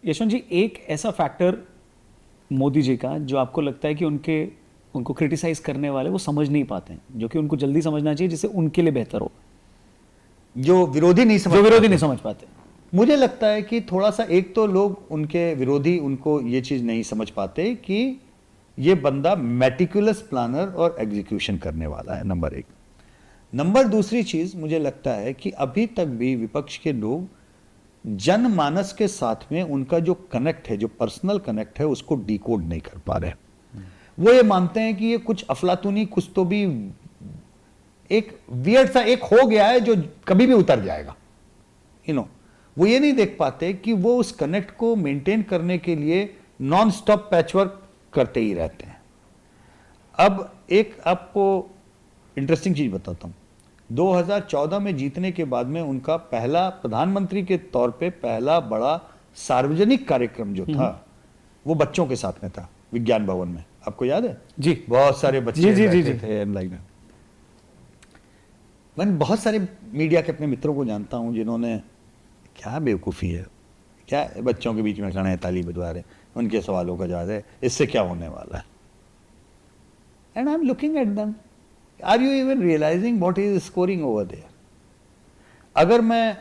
यशवंत जी, एक ऐसा फैक्टर मोदी जी का जो आपको लगता है कि उनको क्रिटिसाइज करने वाले वो समझ नहीं पाते हैं, जो कि उनको जल्दी समझना चाहिए जिससे उनके लिए बेहतर हो, जो विरोधी नहीं समझ जो विरोधी पाते। नहीं समझ पाते। मुझे लगता है कि थोड़ा सा, एक तो लोग उनके विरोधी उनको ये चीज नहीं समझ पाते कि ये बंदा मेटिकुलस प्लानर और एग्जीक्यूशन करने वाला है, नंबर एक। नंबर दूसरी चीज मुझे लगता है कि अभी तक भी विपक्ष के लोग जनमानस के साथ में उनका जो कनेक्ट है, जो पर्सनल कनेक्ट है, उसको डिकोड नहीं कर पा रहे। वो ये मानते हैं कि ये कुछ अफलातूनी, कुछ तो भी एक वियर्ड सा एक हो गया है जो कभी भी उतर जाएगा, वो ये नहीं देख पाते कि वो उस कनेक्ट को मेंटेन करने के लिए नॉन स्टॉप पैचवर्क करते ही रहते हैं। अब एक आपको इंटरेस्टिंग चीज बताता हूं। 2014 में जीतने के बाद में उनका पहला, प्रधानमंत्री के तौर पे पहला बड़ा सार्वजनिक कार्यक्रम जो था वो बच्चों के साथ में था, विज्ञान भवन में। आपको याद है जी, बहुत सारे बच्चे जी, जी, बैठे जी, जी। थे लाइन में। मैं बहुत सारे मीडिया के अपने मित्रों को जानता हूं जिन्होंने, क्या बेवकूफ़ी है, क्या बच्चों के बीच में खड़े हैं, ताली बजवा रहे, उनके सवालों का जवाब है, इससे क्या होने वाला है। And I am looking at them, are you even realising what is scoring over there? अगर मैं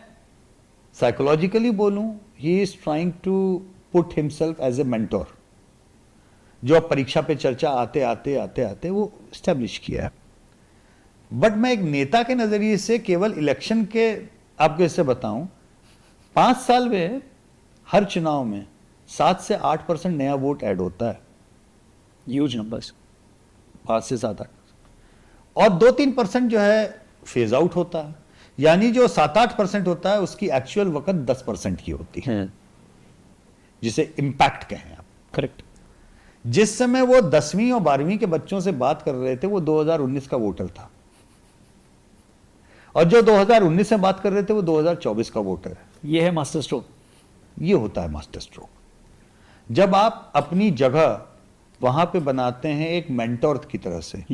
साइकोलॉजिकली बोलूं, he is trying to put himself as a mentor, जो अब परीक्षा पे चर्चा आते आते आते आते वो स्टैब्लिश किया है। बट मैं एक नेता के नजरिए से केवल इलेक्शन के आपको इससे बताऊं, 5 साल में हर चुनाव में 7 से 8% नया वोट ऐड होता है, ह्यूज नंबर्स। 5 से 7-8, और 2-3% जो है फेज आउट होता है। यानी जो 7-8% होता है उसकी एक्चुअल वक्त 10% की होती है, जिसे इंपैक्ट कहें आप। करेक्ट। जिस समय वो 10वीं और 12वीं के बच्चों से बात कर रहे थे वो 2019 का वोटर था, और जो 2019 से बात कर रहे थे वो 2024 का वोटर है। ये है मास्टर स्ट्रोक। ये होता है मास्टर स्ट्रोक, जब आप अपनी जगह वहां पे बनाते हैं एक मेंटोर की तरह से,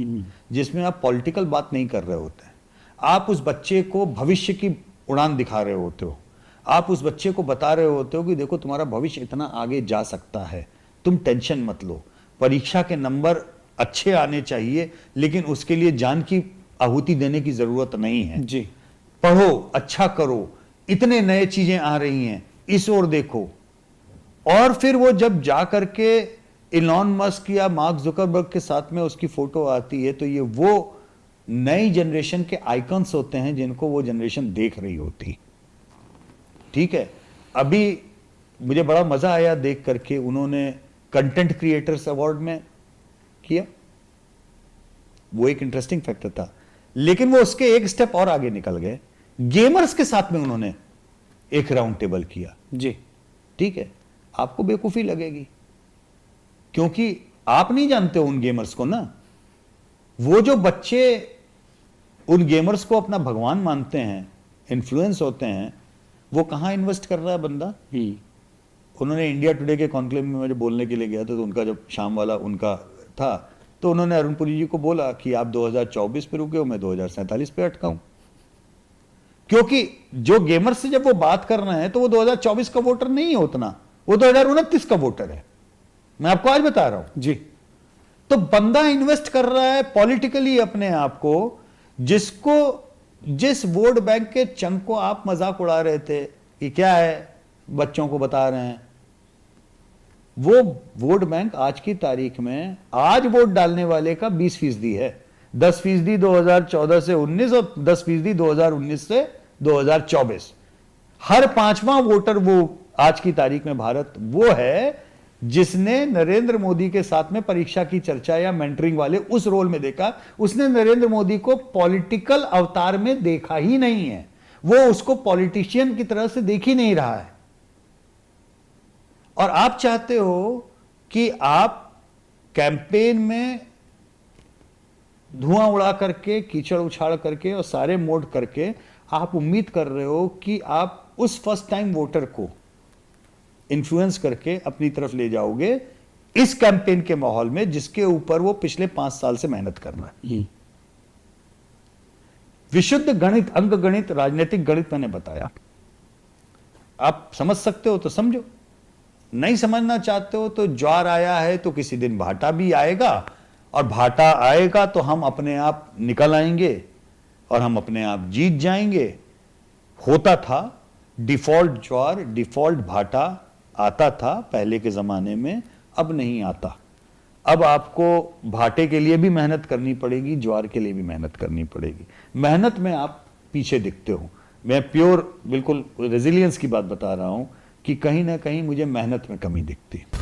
जिसमें आप पॉलिटिकल बात नहीं कर रहे होते हैं, आप उस बच्चे को भविष्य की उड़ान दिखा रहे होते हो, आप उस बच्चे को बता रहे होते हो कि देखो तुम्हारा भविष्य इतना आगे जा सकता है, तुम टेंशन मत लो, परीक्षा के नंबर अच्छे आने चाहिए लेकिन उसके लिए जान की आहुति देने की जरूरत नहीं है जी। पढ़ो, अच्छा करो, इतने नए चीजें आ रही हैं, इस ओर देखो। और फिर वो जब जा करके इलॉन मस्क या मार्क जुकरबर्ग के साथ में उसकी फोटो आती है, तो ये वो नई जनरेशन के आइकन्स होते हैं जिनको वो जनरेशन देख रही होती। ठीक है, अभी मुझे बड़ा मजा आया देख करके, उन्होंने कंटेंट क्रिएटर्स अवार्ड में किया, वो एक इंटरेस्टिंग फैक्टर था। लेकिन वो उसके एक स्टेप और आगे निकल गए, गेमर्स के साथ में उन्होंने एक राउंड टेबल किया। जी। ठीक है, आपको बेवकूफी लगेगी क्योंकि आप नहीं जानते उन गेमर्स को ना। वो जो बच्चे उन गेमर्स को अपना भगवान मानते हैं, इन्फ्लुएंस होते हैं, वो कहां इन्वेस्ट कर रहा है बंदा। उन्होंने इंडिया टुडे के कॉन्क्लेव में मुझे बोलने के लिए गया था, तो उनका जब शाम वाला उनका था, तो उन्होंने अरुण पुरी जी को बोला कि आप 2024 पे रुके हो, मैं 2047 पे अटका हूं। क्योंकि जो गेमर्स से जब वो बात कर रहे हैं तो वो 2024 का वोटर नहीं है उतना, वो 2029 का वोटर है, मैं आपको आज बता रहा हूं जी। तो बंदा इन्वेस्ट कर रहा है पॉलिटिकली अपने आप को, जिस वोट बैंक के चंक को आप मजाक उड़ा रहे थे कि क्या है, बच्चों को बता रहे हैं, वो वोट बैंक आज की तारीख में आज वोट डालने वाले का 20% है। 10% 2014 से 19 और 10% 2019 से 2024। हर 5वां वोटर वो आज की तारीख में भारत वो है जिसने नरेंद्र मोदी के साथ में परीक्षा की चर्चा या मेंटरिंग वाले उस रोल में देखा। उसने नरेंद्र मोदी को पॉलिटिकल अवतार में देखा ही नहीं है, वो उसको पॉलिटिशियन की तरह से देख ही नहीं रहा है। और आप चाहते हो कि आप कैंपेन में धुआं उड़ा करके, कीचड़ उछाड़ करके और सारे मोड करके आप उम्मीद कर रहे हो कि आप उस फर्स्ट टाइम वोटर को इन्फ्लुएंस करके अपनी तरफ ले जाओगे इस कैंपेन के माहौल में, जिसके ऊपर वो पिछले 5 साल से मेहनत कर रहा है। विशुद्ध गणित, अंक गणित, राजनीतिक गणित मैंने बताया, आप समझ सकते हो तो समझो। नहीं समझना चाहते हो तो ज्वार आया है तो किसी दिन भाटा भी आएगा, और भाटा आएगा तो हम अपने आप निकल आएंगे और हम अपने आप जीत जाएंगे। होता था, डिफॉल्ट ज्वार, डिफॉल्ट भाटा आता था पहले के जमाने में, अब नहीं आता। अब आपको भाटे के लिए भी मेहनत करनी पड़ेगी, ज्वार के लिए भी मेहनत करनी पड़ेगी। मेहनत में आप पीछे दिखते हो, मैं प्योर बिल्कुल रेजिलियंस की बात बता रहा हूं कि कहीं ना कहीं मुझे मेहनत में कमी दिखती है।